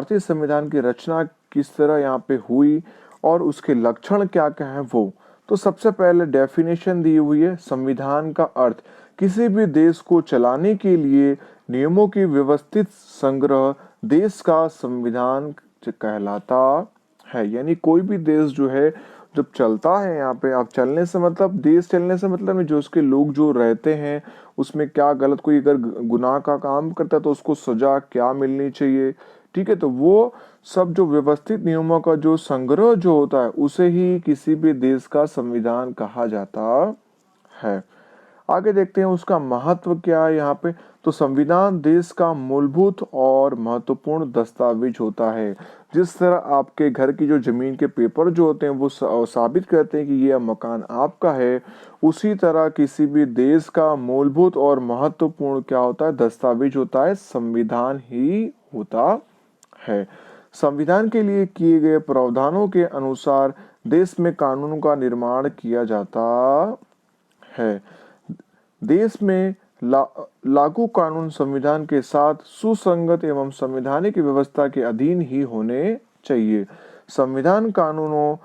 भारतीय संविधान की रचना किस तरह यहाँ पे हुई और उसके लक्षण क्या क्या हैं वो। तो सबसे पहले डेफिनेशन दी हुई है, संविधान का अर्थ किसी भी देश को चलाने के लिए नियमों की व्यवस्थित संग्रह देश का संविधान कहलाता है। यानी कोई भी देश जो है जब चलता है, यहाँ पे आप चलने से मतलब देश चलने से मतलब नहीं, जो उसके लोग जो रहते हैं उसमें क्या गलत, कोई अगर गुनाह का काम करता है तो उसको सजा क्या मिलनी चाहिए, ठीक है। तो वो सब जो व्यवस्थित नियमों का जो संग्रह जो होता है उसे ही किसी भी देश का संविधान कहा जाता है। आगे देखते हैं उसका महत्व क्या है यहाँ पे। तो संविधान देश का मूलभूत और महत्वपूर्ण दस्तावेज होता है। जिस तरह आपके घर की जो जमीन के पेपर जो होते हैं वो साबित करते हैं कि ये मकान आपका है, उसी तरह किसी भी देश का मूलभूत और महत्वपूर्ण क्या होता है, दस्तावेज होता है, संविधान ही होता है। संविधान के लिए किए गए प्रावधानों के अनुसार देश में कानूनों का निर्माण किया जाता है। देश में लागू कानून संविधान के साथ सुसंगत एवं संवैधानिक व्यवस्था के अधीन ही होने चाहिए। संविधान कानूनों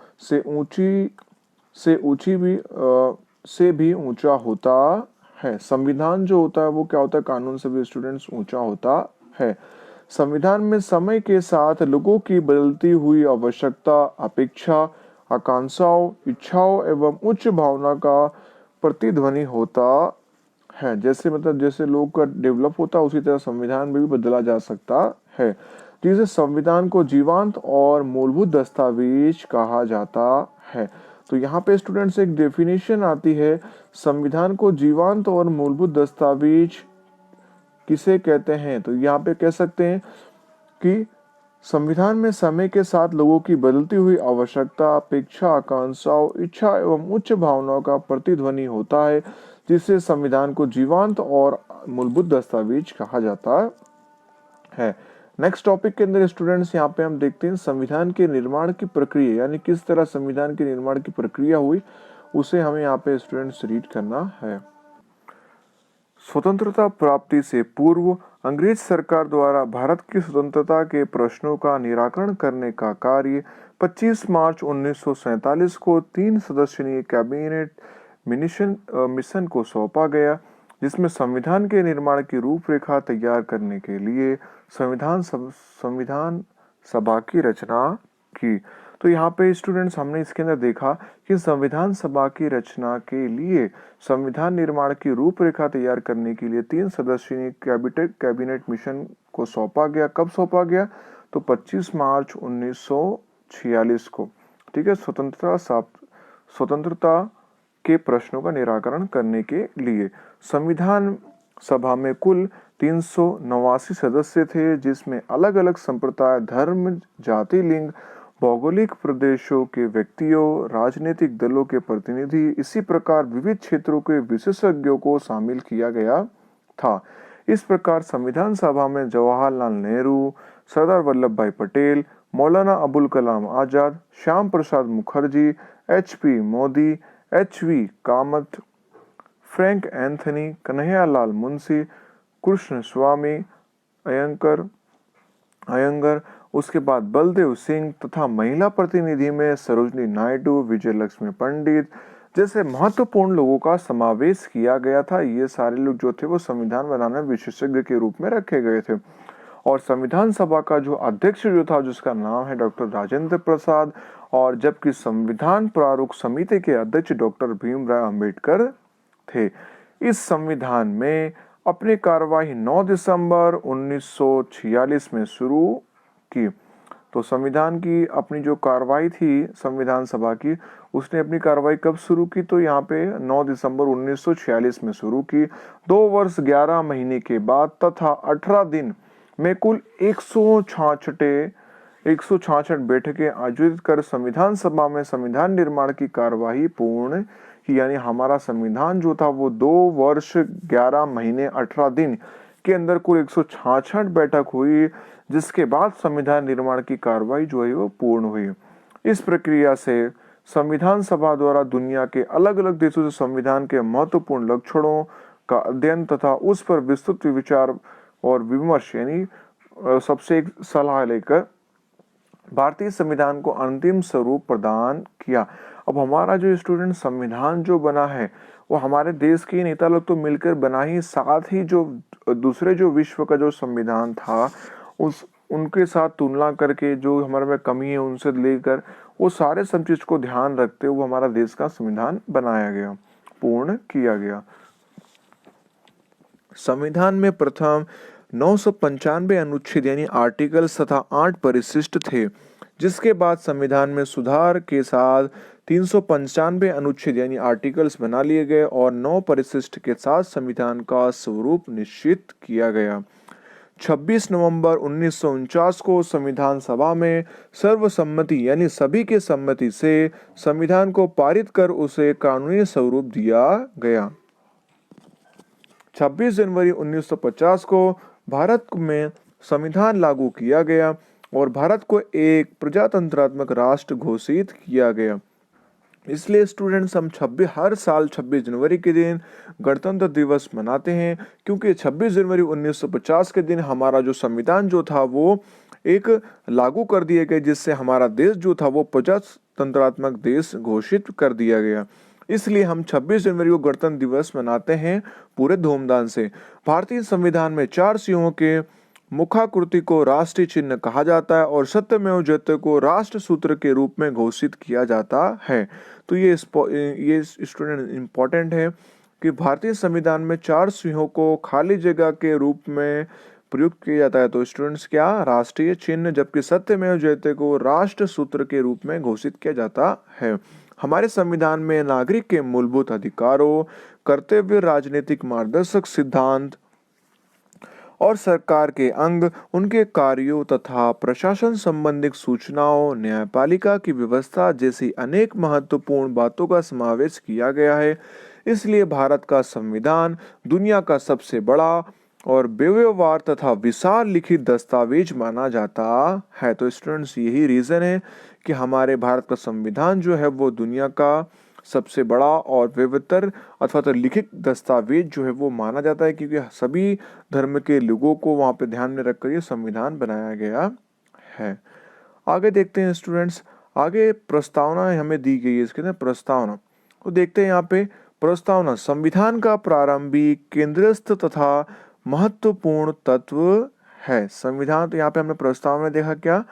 से भी ऊंचा होता है। संविधान जो होता है वो क्या होता है, कानून से भी स्टूडेंट्स ऊंचा होता है। संविधान में समय के साथ लोगों की बदलती हुई आवश्यकता, अपेक्षा, आकांक्षाओं, इच्छाओं एवं उच्च भावना का प्रतिध्वनि होता है। जैसे मतलब जैसे लोग का डेवलप होता है उसी तरह संविधान में भी बदला जा सकता है, जिसे संविधान को जीवंत और मूलभूत दस्तावेज कहा जाता है। तो यहाँ पे स्टूडेंट्स एक डेफिनेशन आती है, संविधान को जीवंत और मूलभूत दस्तावेज किसे कहते हैं। तो यहाँ पे कह सकते हैं कि संविधान में समय के साथ लोगों की बदलती हुई आवश्यकता, अपेक्षा, आकांक्षाओं, इच्छा एवं उच्च भावनाओं का प्रतिध्वनि होता है, जिससे संविधान को जीवंत और मूलभूत दस्तावेज कहा जाता है। नेक्स्ट टॉपिक के अंदर स्टूडेंट्स यहाँ पे हम देखते हैं संविधान के निर्माण की प्रक्रिया, यानी किस तरह संविधान के निर्माण की प्रक्रिया हुई, उसे हमें यहाँ पे स्टूडेंट्स रीड करना है। स्वतंत्रता प्राप्ति से पूर्व अंग्रेज सरकार द्वारा भारत की स्वतंत्रता के प्रश्नों का निराकरण करने का कार्य 25 मार्च 1947 को 3 सदस्यीय कैबिनेट मिशन को सौंपा गया, जिसमें संविधान के निर्माण की रूपरेखा तैयार करने के लिए संविधान सभा की रचना की। तो यहाँ पे स्टूडेंट्स हमने इसके अंदर देखा कि संविधान सभा की रचना के लिए संविधान निर्माण की रूपरेखा तैयार करने के लिए 3 सदस्यीय कैबिनेट मिशन को सौंपा गया। कब सौंपा गया? तो 25 मार्च 1946 को, ठीक है, स्वतंत्रता के प्रश्नों का निराकरण करने के लिए। संविधान सभा में कुल 389 सदस्य थे, जिसमें अलग अलग संप्रदाय, धर्म, जाति, लिंग, भौगोलिक प्रदेशों के व्यक्तियों, राजनीतिक दलों के प्रतिनिधि, इसी प्रकार विविध क्षेत्रों के विशेषज्ञों को शामिल किया गया था। इस प्रकार संविधान सभा में जवाहरलाल नेहरू, सरदार वल्लभ भाई पटेल, मौलाना अबुल कलाम आजाद, श्याम प्रसाद मुखर्जी, HP मोदी, HV कामत, फ्रैंक एंथनी, कन्हैयालाल मुंशी, कृष्ण स्वामी अयंगर, उसके बाद बलदेव सिंह तथा महिला प्रतिनिधि में सरोजनी नायडू, विजय लक्ष्मी पंडित जैसे महत्वपूर्ण लोगों का समावेश किया गया था। ये सारे लोग जो थे वो संविधान बनाने में विशेषज्ञ के रूप में रखे गए थे। और संविधान सभा का जो अध्यक्ष जो था, जिसका नाम है डॉक्टर राजेंद्र प्रसाद, और जबकि संविधान प्रारूप समिति के अध्यक्ष डॉक्टर भीमराव अंबेडकर थे। इस संविधान में अपनी कार्यवाही 9 दिसंबर 1946 में शुरू की। तो संविधान की अपनी जो कार्रवाई थी संविधान सभा की, उसने अपनी कार्रवाई कब शुरू की? तो यहाँ पे 9 दिसंबर 1946 में शुरू की। 2 वर्ष 11 महीने के बाद तथा 18 दिन में कुल 166 बैठकें आयोजित कर संविधान सभा में संविधान निर्माण की कार्यवाही पूर्ण की। यानी हमारा संविधान जो था वो 2 वर्ष 11 महीने 18 दिन के अंदर कुल 166 बैठक हुई, जिसके बाद संविधान निर्माण की कार्रवाई जो है वो पूर्ण हुई। इस प्रक्रिया से संविधान सभा द्वारा दुनिया के अलग अलग देशों से संविधान के महत्वपूर्ण लक्षणों का अध्ययन तथा उस पर विस्तृत विचार और विमर्श यानी सबसे एक सलाह लेकर भारतीय संविधान को अंतिम स्वरूप प्रदान किया। अब हमारा जो स्टूडेंट संविधान जो बना है वो हमारे देश के नेता लोग तो मिलकर बना ही, साथ ही जो दूसरे जो विश्व का जो संविधान था उस उनके साथ तुलना करके जो हमारे में कमी है उनसे लेकर वो सारे सब चीज को ध्यान रखते हुए हमारा देश का संविधान बनाया गया, पूर्ण किया गया। संविधान में प्रथम 995 अनुच्छेद यानी आर्टिकल्स तथा 8 परिशिष्ट थे, जिसके बाद संविधान में सुधार के साथ 395 अनुच्छेद यानी आर्टिकल्स बना लिए गए और 9 परिशिष्ट के साथ संविधान का स्वरूप निश्चित किया गया। 26 नवंबर 1949 को संविधान सभा में सर्वसम्मति यानी सभी के सम्मति से संविधान को पारित कर उसे कानूनी स्वरूप दिया गया। 26 जनवरी 1950 को भारत में संविधान लागू किया गया और भारत को एक प्रजातंत्रात्मक राष्ट्र घोषित किया गया। इसलिए स्टूडेंट्स हम हर साल 26 जनवरी के दिन गणतंत्र दिवस मनाते हैं, क्योंकि 26 जनवरी 1950 के दिन हमारा जो संविधान जो था वो एक लागू कर दिया गया, जिससे हमारा देश जो था वो प्रजातंत्रात्मक देश घोषित कर दिया गया। इसलिए हम 26 जनवरी को गणतंत्र दिवस मनाते हैं पूरे धूमधाम से। भारतीय संविधान में 4 सिंहों के मुखाकृति को राष्ट्रीय चिन्ह कहा जाता है और सत्यमेव जयते को राष्ट्र सूत्र के रूप में घोषित किया जाता है। तो ये स्टूडेंट इंपॉर्टेंट है कि भारतीय संविधान में 4 सिंहों को खाली जगह के रूप में प्रयुक्त किया जाता है। तो स्टूडेंट्स क्या, राष्ट्रीय चिन्ह, जबकि सत्यमेव जयते को राष्ट्र सूत्र के रूप में घोषित किया जाता है। हमारे संविधान में नागरिक के मूलभूत अधिकारों, कर्तव्य, राजनीतिक मार्गदर्शक सिद्धांत और सरकार के अंग, उनके कार्यों तथा प्रशासन संबंधित सूचनाओं, न्यायपालिका की व्यवस्था जैसी अनेक महत्वपूर्ण बातों का समावेश किया गया है। इसलिए भारत का संविधान दुनिया का सबसे बड़ा और बेववार तथा विशाल लिखित दस्तावेज माना जाता है। तो स्टूडेंट्स यही रीजन है कि हमारे भारत का संविधान जो है वो दुनिया का सबसे बड़ा और विविधतर अथवा तो लिखित दस्तावेज जो है वो माना जाता है, क्योंकि सभी धर्म के लोगों को वहाँ पे ध्यान में रखकर ये संविधान बनाया गया है। आगे देखते हैं स्टूडेंट्स, आगे प्रस्तावना हमें दी गई है, इसके अंदर प्रस्तावना तो देखते हैं। यहाँ पे प्रस्तावना संविधान का प्रारंभिक, केंद्रस्थ तथा महत्वपूर्ण तत्व है। संविधान, तो यहाँ पे हमने प्रस्तावना में देखा क्या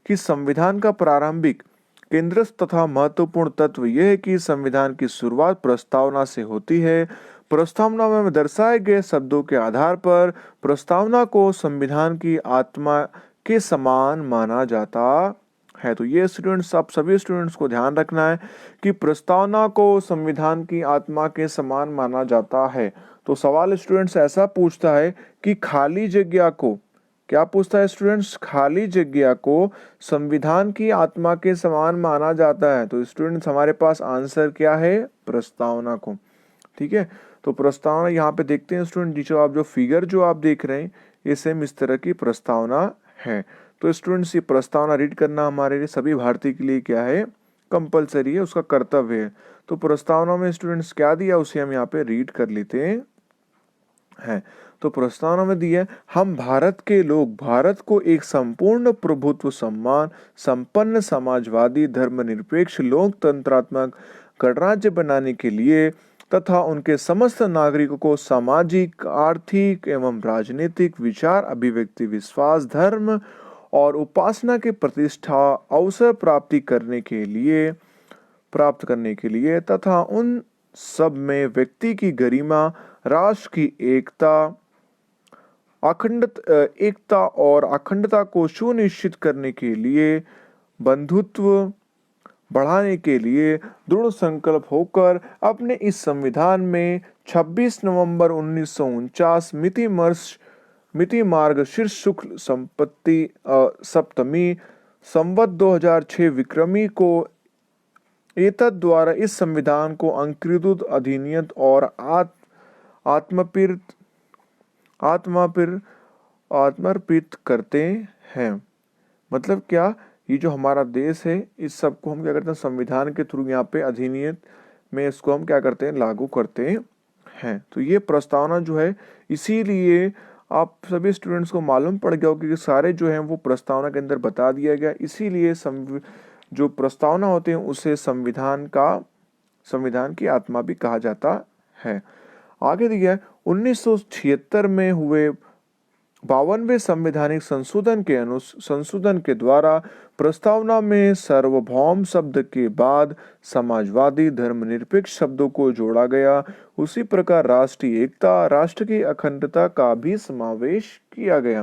कि संविधान का प्रारंभिक, केंद्रस्थ तथा महत्वपूर्ण तत्व यह है कि संविधान की शुरुआत प्रस्तावना से होती है। प्रस्तावना में दर्शाए गए शब्दों के आधार पर प्रस्तावना को संविधान की आत्मा के समान माना जाता है। तो ये स्टूडेंट्स, आप सभी स्टूडेंट्स को ध्यान रखना है कि प्रस्तावना को संविधान की आत्मा के समान माना जाता है। तो सवाल स्टूडेंट्स ऐसा पूछता है कि खाली जगह को, क्या पूछता है स्टूडेंट्स, खाली जगह को संविधान की आत्मा के समान माना जाता है। तो स्टूडेंट्स हमारे पास आंसर क्या है, प्रस्तावना को। ठीक है, तो प्रस्तावना यहाँ पे देखते हैं स्टूडेंट, जो आप जो फिगर जो आप देख रहे हैं ये सेम इस तरह की प्रस्तावना है। तो स्टूडेंट्स ये प्रस्तावना रीड करना हमारे लिए सभी भारतीय के लिए क्या है, कंपलसरी है, उसका कर्तव्य है। तो प्रस्तावना में स्टूडेंट्स क्या दिया उसे हम यहाँ पे रीड कर लेते हैं। तो प्रस्तावना में दिया, हम भारत के लोग भारत को एक संपूर्ण प्रभुत्व, सम्मान संपन्न, समाजवादी, धर्मनिरपेक्ष, लोकतंत्रात्मक गणराज्य बनाने के लिए तथा उनके समस्त नागरिकों को सामाजिक, आर्थिक एवं राजनीतिक विचार, अभिव्यक्ति, विश्वास, धर्म और उपासना के प्रतिष्ठा अवसर प्राप्त करने के लिए तथा उन सब में व्यक्ति की गरिमा, राष्ट्र की एकता और अखंडता को सुनिश्चित करने के लिए, बंधुत्व बढ़ाने के लिए दृढ़ संकल्प होकर अपने इस संविधान में 26 नवंबर 1949 मिति मार्गशीर्ष शुक्ल सप्तमी संवत 2006 विक्रमी को एतद द्वारा इस संविधान को अंकीकृत, अधिनियत और आत्मर्पित करते हैं। मतलब क्या, ये जो हमारा देश है इस सब को हम क्या करते हैं, संविधान के थ्रू यहाँ पे अधिनियत में इसको हम क्या करते हैं, लागू करते हैं। तो ये प्रस्तावना जो है इसीलिए आप सभी स्टूडेंट्स को मालूम पड़ गया होगा कि सारे जो हैं वो प्रस्तावना के अंदर बता दिया गया, इसीलिए जो प्रस्तावना होते हैं उसे संविधान की आत्मा भी कहा जाता है। आगे दिया है 1976 में हुए 52वें संवैधानिक संशोधन के द्वारा प्रस्तावना में सार्वभौम शब्द के बाद समाजवादी धर्मनिरपेक्ष शब्दों को जोड़ा गया। उसी प्रकार राष्ट्रीय एकता, राष्ट्र की अखंडता का भी समावेश किया गया।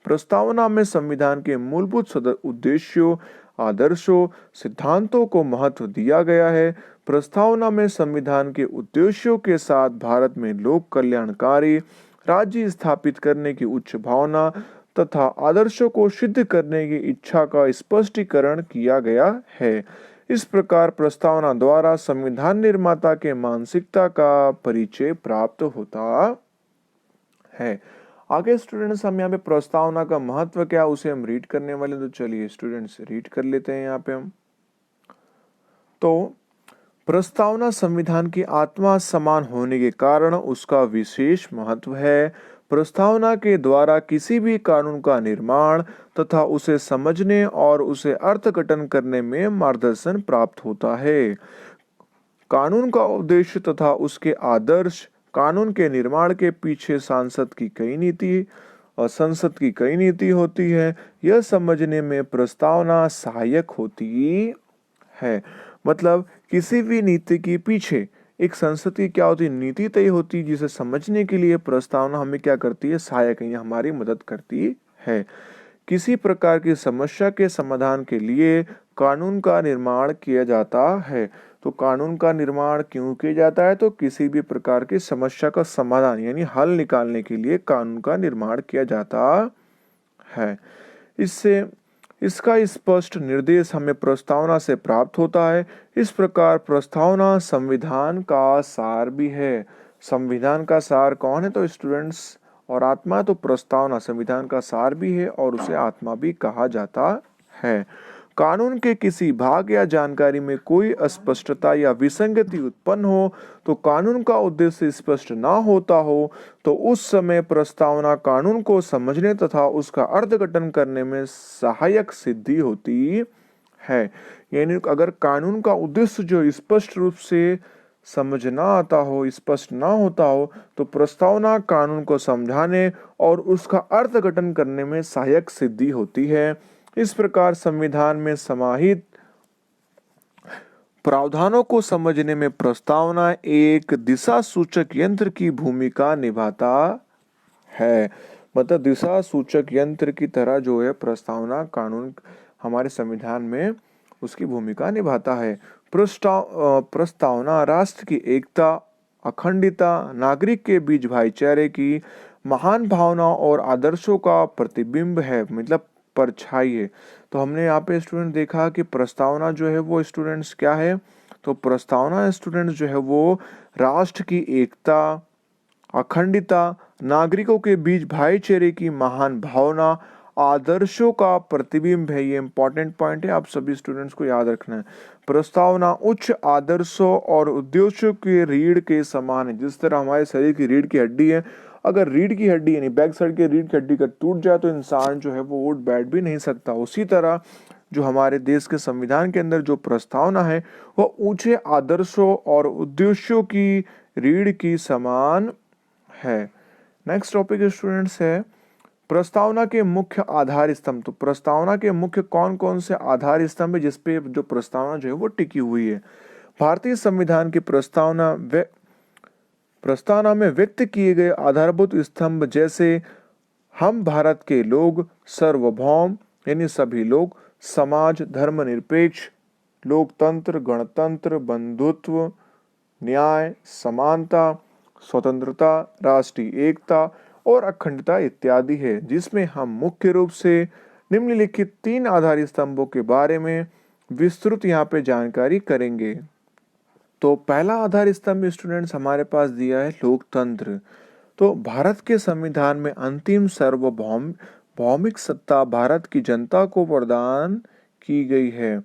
प्रस्तावना में संविधान के मूलभूत उद्देश्यों, आदर्शों, सिद्धांतों को महत्व दिया गया है। प्रस्तावना में संविधान के उद्देश्यों के साथ भारत में लोक कल्याणकारी राज्य स्थापित करने की उच्च भावना तथा आदर्शों को सिद्ध करने की इच्छा का स्पष्टीकरण किया गया है। इस प्रकार प्रस्तावना द्वारा संविधान निर्माता के मानसिकता का परिचय प्राप्त होता है। आगे स्टूडेंट्स हम यहाँ पे प्रस्तावना का महत्व क्या उसे हम रीड करने वाले, तो चलिए स्टूडेंट्स रीड कर लेते हैं यहाँ पे हम। तो प्रस्तावना संविधान की आत्मा समान होने के कारण उसका विशेष महत्व है। प्रस्तावना के द्वारा किसी भी कानून का निर्माण तथा उसे समझने और उसे अर्थघटन करने में मार्गदर्शन प्राप्त होता है। कानून का उद्देश्य तथा उसके आदर्श, कानून के निर्माण के पीछे संसद की कई नीति होती है, यह समझने में प्रस्तावना सहायक होती है। मतलब किसी भी नीति के पीछे एक संसद की क्या होती है, नीति तय होती है, जिसे समझने के लिए प्रस्तावना हमें क्या करती है, सहायक है, हमारी मदद करती है। किसी प्रकार की समस्या के समाधान के लिए कानून का निर्माण किया जाता है। तो कानून का निर्माण क्यों किया जाता है, तो किसी भी प्रकार की समस्या का समाधान यानी हल निकालने के लिए कानून का निर्माण किया जाता है। इसका स्पष्ट निर्देश हमें प्रस्तावना से प्राप्त होता है। इस प्रकार प्रस्तावना संविधान का सार भी है। संविधान का सार कौन है, तो स्टूडेंट्स, और आत्मा, तो प्रस्तावना संविधान का सार भी है और उसे आत्मा भी कहा जाता है। कानून के किसी भाग या जानकारी में कोई अस्पष्टता या विसंगति उत्पन्न हो, तो कानून का उद्देश्य स्पष्ट ना होता हो, तो उस समय प्रस्तावना कानून को समझने तथा उसका अर्थघटन करने में सहायक सिद्धि होती है। यानी अगर कानून का उद्देश्य जो स्पष्ट रूप से समझ ना आता हो, स्पष्ट ना होता हो, तो प्रस्तावना कानून को समझाने और उसका अर्थघटन करने में सहायक सिद्धि होती है। इस प्रकार संविधान में समाहित प्रावधानों को समझने में प्रस्तावना एक दिशा सूचक यंत्र की भूमिका निभाता है। मतलब दिशा सूचक यंत्र की तरह जो है प्रस्तावना कानून हमारे संविधान में उसकी भूमिका निभाता है। प्रस्तावना राष्ट्र की एकता, अखंडता, नागरिक के बीच भाईचारे की महान भावना और आदर्शों का प्रतिबिंब है, मतलब परछाई है। तो हमने यहाँ पे स्टूडेंट देखा कि प्रस्तावना जो है वो स्टूडेंट्स क्या है, तो प्रस्तावना स्टूडेंट्स जो है वो राष्ट्र की एकता, अखंडता, नागरिकों के बीच भाईचारे की महान भावना, आदर्शों का प्रतिबिंब है। ये इंपॉर्टेंट पॉइंट है, आप सभी स्टूडेंट्स को याद रखना है। प्रस्तावना उच्च आदर्शों और उद्देश्यों के रीढ़ के समान है। जिस तरह हमारे शरीर की रीढ़ की हड्डी है, अगर रीढ़ की हड्डी यानी बैक साइड की रीढ़ की हड्डी का टूट जाए तो इंसान जो है वो उठ बैठ भी नहीं सकता। उसी तरह जो हमारे देश के संविधान के अंदर जो प्रस्तावना है वो ऊंचे आदर्शों और उद्देश्यों की रीढ़ की समान है। नेक्स्ट टॉपिक स्टूडेंट्स है प्रस्तावना के मुख्य आधार स्तंभ। तो प्रस्तावना के मुख्य कौन कौन से आधार स्तंभ है जिसपे जो प्रस्तावना जो है वो टिकी हुई है। भारतीय संविधान की प्रस्तावना में व्यक्त किए गए आधारभूत स्तंभ जैसे हम भारत के लोग, सार्वभौम यानी सभी लोग, समाज धर्मनिरपेक्ष, लोकतंत्र, गणतंत्र, बंधुत्व, न्याय, समानता, स्वतंत्रता, राष्ट्रीय एकता और अखंडता इत्यादि है, जिसमें हम मुख्य रूप से निम्नलिखित 3 आधार स्तंभों के बारे में विस्तृत यहाँ पे जानकारी करेंगे। तो पहला आधार स्तंभ स्टूडेंट्स हमारे पास दिया है लोकतंत्र। तो भारत के संविधान में अंतिम भौमिक सत्ता भारत की जनता को प्रदान की गई है।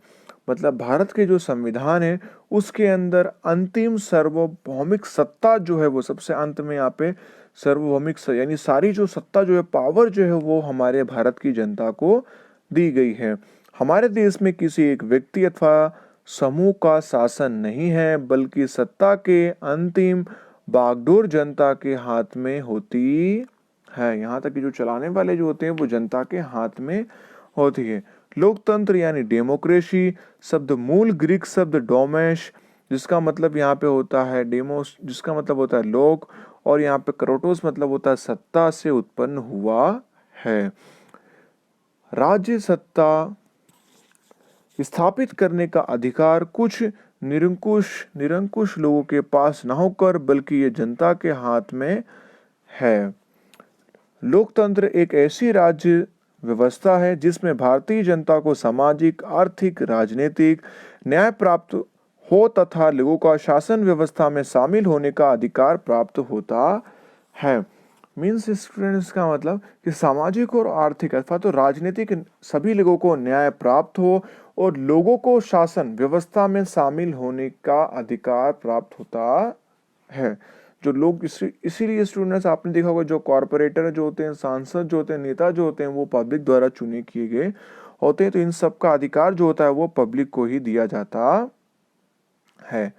मतलब भारत के जो संविधान है उसके अंदर अंतिम सार्वभौमिक सत्ता जो है वो सबसे अंत में यहाँ पे सार्वभौमिक यानी सारी जो सत्ता जो है, पावर जो है, वो हमारे भारत की जनता को दी गई है। हमारे देश में किसी एक व्यक्ति अथवा समूह का शासन नहीं है, बल्कि सत्ता के अंतिम बागडोर जनता के हाथ में होती है। यहाँ तक कि जो चलाने वाले जो होते हैं वो जनता के हाथ में होती है। लोकतंत्र यानी डेमोक्रेसी शब्द मूल ग्रीक शब्द डोमेश, जिसका मतलब यहाँ पे होता है डेमोस, जिसका मतलब होता है लोक, और यहाँ पे क्रोटोस मतलब होता है सत्ता, से उत्पन्न हुआ है। राज्य सत्ता स्थापित करने का अधिकार कुछ निरंकुश लोगों के पास न होकर बल्कि ये जनता के हाथ में है। लोकतंत्र एक ऐसी राज्य व्यवस्था है जिसमें भारतीय जनता को सामाजिक, आर्थिक, राजनीतिक न्याय प्राप्त हो तथा लोगों का शासन व्यवस्था में शामिल होने का अधिकार प्राप्त होता है। मीन्स स्टूडेंट्स का मतलब कि सामाजिक और आर्थिक अथवा तो राजनीतिक सभी लोगों को न्याय प्राप्त हो और लोगों को शासन व्यवस्था में शामिल होने का अधिकार प्राप्त होता है। जो लोग इसीलिए स्टूडेंट्स आपने देखा होगा, जो कॉर्पोरेटर जो होते हैं, सांसद जो होते हैं, नेता जो होते हैं, वो पब्लिक द्वारा चुने किए गए होते हैं। तो इन सब का अधिकार जो होता है वो पब्लिक को ही दिया जाता है।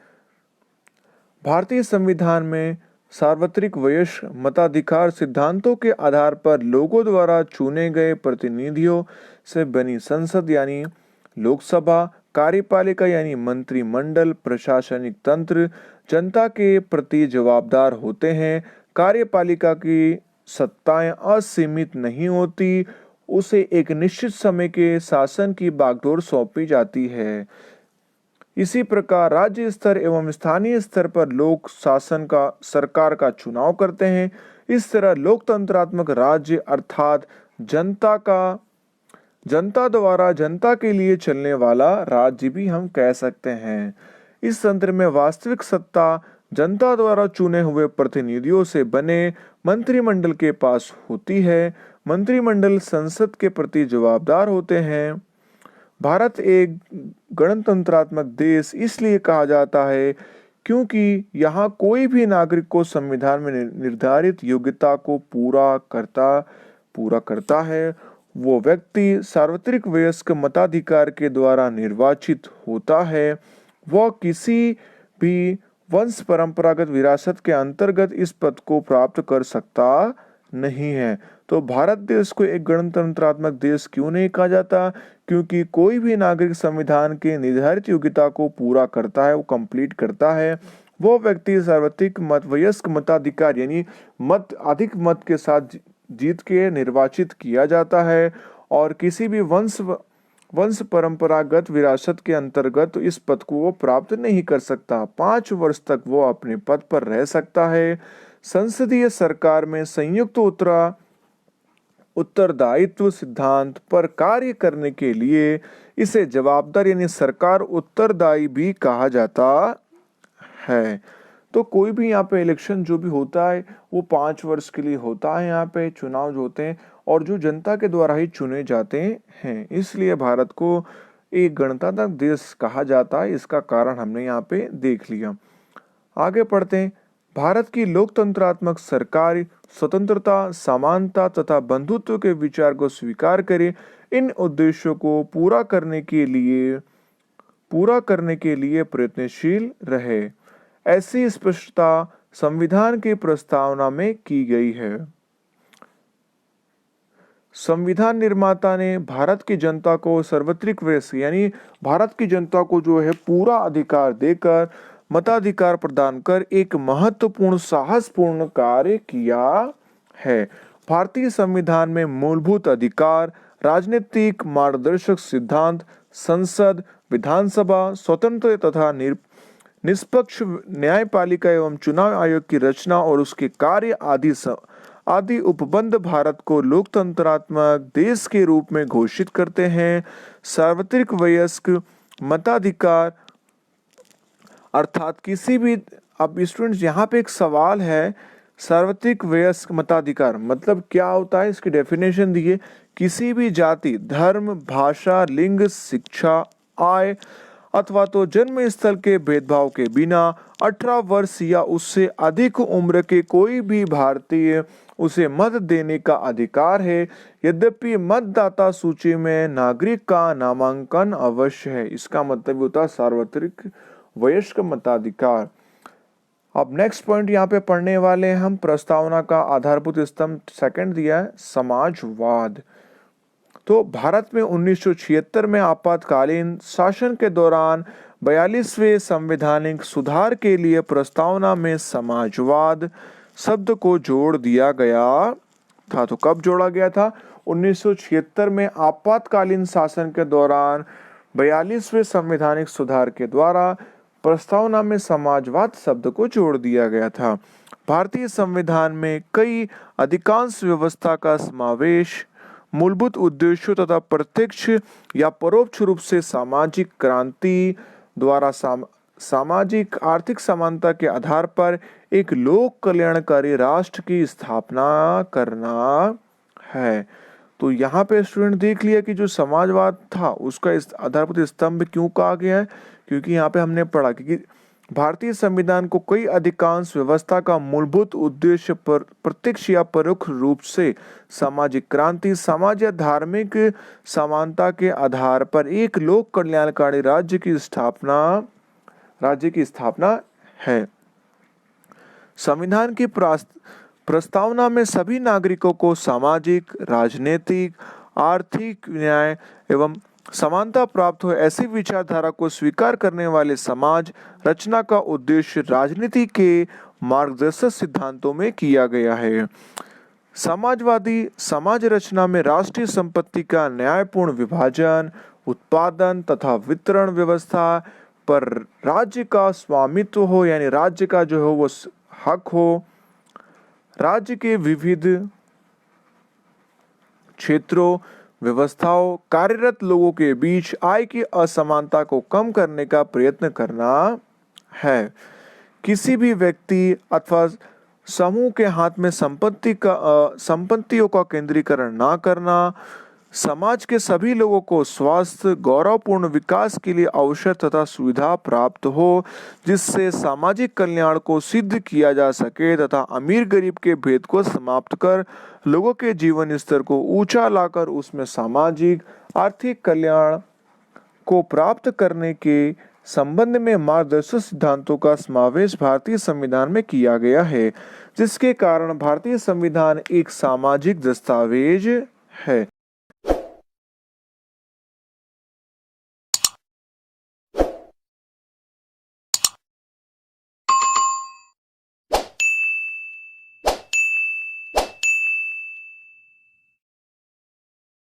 भारतीय संविधान में सार्वत्रिक वयस्क मताधिकार सिद्धांतों के आधार पर लोगों द्वारा चुने गए प्रतिनिधियों से बनी संसद यानी लोकसभा, कार्यपालिका यानी मंत्रिमंडल, प्रशासनिक तंत्र जनता के प्रति जवाबदार होते हैं। कार्यपालिका की सत्ताएं असीमित नहीं होती, उसे एक निश्चित समय के शासन की बागडोर सौंपी जाती है। इसी प्रकार राज्य स्तर एवं स्थानीय स्तर पर लोक शासन का सरकार का चुनाव करते हैं। इस तरह लोकतंत्रात्मक राज्य अर्थात जनता द्वारा जनता के लिए चलने वाला राज्य भी हम कह सकते हैं। इस तंत्र में वास्तविक सत्ता जनता द्वारा चुने हुए प्रतिनिधियों से बने मंत्रिमंडल के पास होती है। मंत्रिमंडल संसद के प्रति जवाबदार होते हैं। भारत एक गणतंत्रात्मक देश इसलिए कहा जाता है क्योंकि यहाँ कोई भी नागरिक को संविधान में निर्धारित योग्यता को पूरा करता है। वो व्यक्ति सार्वत्रिक वयस्क मताधिकार के द्वारा निर्वाचित होता है। वह किसी भी वंश परंपरागत विरासत के अंतर्गत इस पद को प्राप्त कर सकता नहीं है। तो भारत देश को एक गणतंत्रात्मक देश क्यों नहीं कहा जाता? क्योंकि कोई भी नागरिक संविधान के निर्धारित योग्यता को पूरा करता है, वो कंप्लीट करता है। वो व्यक्ति सार्वत्रिक वयस्क मताधिकार यानी अधिक मत के साथ जीत के निर्वाचित किया जाता है और किसी भी वंश परंपरागत विरासत के अंतर्गत इस पद को वो प्राप्त नहीं कर सकता। 5 वर्ष तक वो अपने पद पर रह सकता है। संसदीय सरकार में संयुक्त उत्तरदायित्व सिद्धांत पर कार्य करने के लिए इसे जवाबदार यानी सरकार उत्तरदायी भी कहा जाता है। तो कोई भी यहाँ पे इलेक्शन जो भी होता है वो 5 वर्ष के लिए होता है। यहाँ पे चुनाव जो होते हैं और जो जनता के द्वारा ही चुने जाते हैं, इसलिए भारत को एक गणतंत्र देश कहा जाता है। इसका कारण हमने यहाँ पे देख लिया। आगे पढ़ते हैं। भारत की लोकतंत्रात्मक सरकार स्वतंत्रता, समानता तथा बंधुत्व के विचार को स्वीकार करे। इन उद्देश्यों को पूरा करने के लिए प्रयत्नशील रहे। ऐसी स्पष्टता संविधान की प्रस्तावना में की गई है। संविधान निर्माता ने भारत की जनता को सार्वत्रिक वयस्क यानी भारत की जनता को जो है पूरा अधिकार देकर मताधिकार प्रदान कर एक महत्वपूर्ण साहसपूर्ण कार्य किया है। भारतीय संविधान में मूलभूत अधिकार, राजनीतिक मार्गदर्शक सिद्धांत, संसद, विधानसभा, स्वतंत्र तथा निष्पक्ष न्यायपालिका एवं चुनाव आयोग की रचना और उसके कार्य आदि उपबंध भारत को लोकतंत्रात्मक देश के रूप में घोषित करते हैं। सार्वत्रिक वयस्क मताधिकार अर्थात किसी भी, अब स्टूडेंट्स यहाँ पे एक सवाल है, सार्वत्रिक वयस्क मताधिकार मतलब क्या होता है? इसकी डेफिनेशन दिए। किसी भी जाति, धर्म, भाषा, लिंग, शिक्षा, आय अथवा तो जन्म स्थल के भेदभाव के बिना 18 वर्ष या उससे अधिक उम्र के कोई भी भारतीय उसे मत देने का अधिकार है। यद्यपि मतदाता सूची में नागरिक का नामांकन अवश्य है। इसका मतलब होता है सार्वत्रिक वयस्क मताधिकार। अब नेक्स्ट पॉइंट यहाँ पे पढ़ने वाले हैं हम, प्रस्तावना का आधारभूत स्तंभ सेकंड दिया है समाजवाद। तो भारत में 1976 में आपातकालीन शासन के दौरान 42वें संवैधानिक सुधार के लिए प्रस्तावना में समाजवाद शब्द को जोड़ दिया गया था। तो कब जोड़ा गया था? 1976 में आपातकालीन शासन के दौरान 42वें संवैधानिक सुधार के द्वारा प्रस्तावना में समाजवाद शब्द को जोड़ दिया गया था। भारतीय संविधान में कई अधिकांश व्यवस्था का समावेश मूलभूत उद्देश्यों तथा प्रत्यक्ष या परोक्ष रूप से सामाजिक क्रांति द्वारा सामाजिक आर्थिक समानता के आधार पर एक लोक कल्याणकारी राष्ट्र की स्थापना करना है। तो यहाँ पे स्टूडेंट देख लिया कि जो समाजवाद था उसका इस आधारभूत स्तंभ क्यों कहा गया है, क्योंकि यहाँ पे हमने पढ़ा कि भारतीय संविधान को कई अधिकांश व्यवस्था का मूलभूत उद्देश्य प्रत्यक्ष या परोक्ष रूप से सामाजिक क्रांति, समाज या धार्मिक समानता के आधार पर एक लोक कल्याणकारी राज्य की स्थापना है। संविधान की प्रस्तावना में सभी नागरिकों को सामाजिक, राजनीतिक, आर्थिक न्याय एवं समानता प्राप्त हो ऐसी विचारधारा को स्वीकार करने वाले समाज रचना का उद्देश्य राजनीति के मार्गदर्शक सिद्धांतों में किया गया है। समाजवादी समाज रचना में राष्ट्रीय संपत्ति का न्यायपूर्ण विभाजन, उत्पादन तथा वितरण व्यवस्था पर राज्य का स्वामित्व हो, यानी राज्य का जो हो वो हक हो, राज्य के विविध क्षेत्रों व्यवस्थाओं कार्यरत लोगों के बीच आय की असमानता को कम करने का प्रयत्न करना है। किसी भी व्यक्ति अथवा समूह के हाथ में संपत्तियों का केंद्रीकरण ना करना, समाज के सभी लोगों को स्वास्थ्य गौरवपूर्ण विकास के लिए अवसर तथा सुविधा प्राप्त हो जिससे सामाजिक कल्याण को सिद्ध किया जा सके तथा अमीर गरीब के भेद को समाप्त कर लोगों के जीवन स्तर को ऊंचा लाकर उसमें सामाजिक आर्थिक कल्याण को प्राप्त करने के संबंध में मार्गदर्शक सिद्धांतों का समावेश भारतीय संविधान में किया गया है, जिसके कारण भारतीय संविधान एक सामाजिक दस्तावेज है।